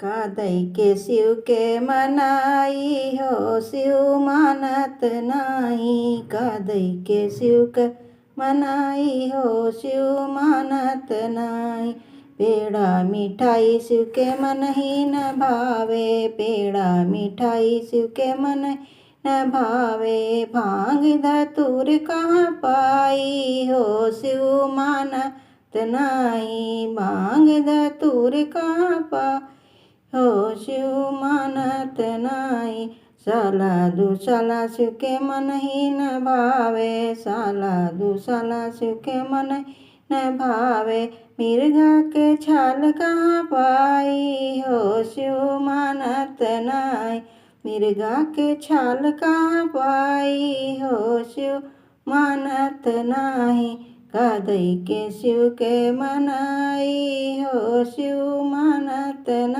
कादई के शिव के मनाई हो शिव मानत नाही। कादई के शिव के मनाई हो शिव मानत नाही। पेड़ा मिठाई शिव के मन ही न भावे। पेड़ा मिठाई शिव के मन ही न भावे। भांग धतूर कहाँ पाई हो शिव मानत नाही। भांग धतूर कहाँ पाई हो शिव मानत नाही। साला दुसाला शिव के मन ही न भावे। साला दुसाला शिव के मन ही न भावे। मिर्गा के छाल कहाँ पाई हो शिव मानत नाही। मिर्गा के छाल कहाँ पाई हो शिव मानत नाही। कादई के शिव के मनाई हो शिव मानत नाही।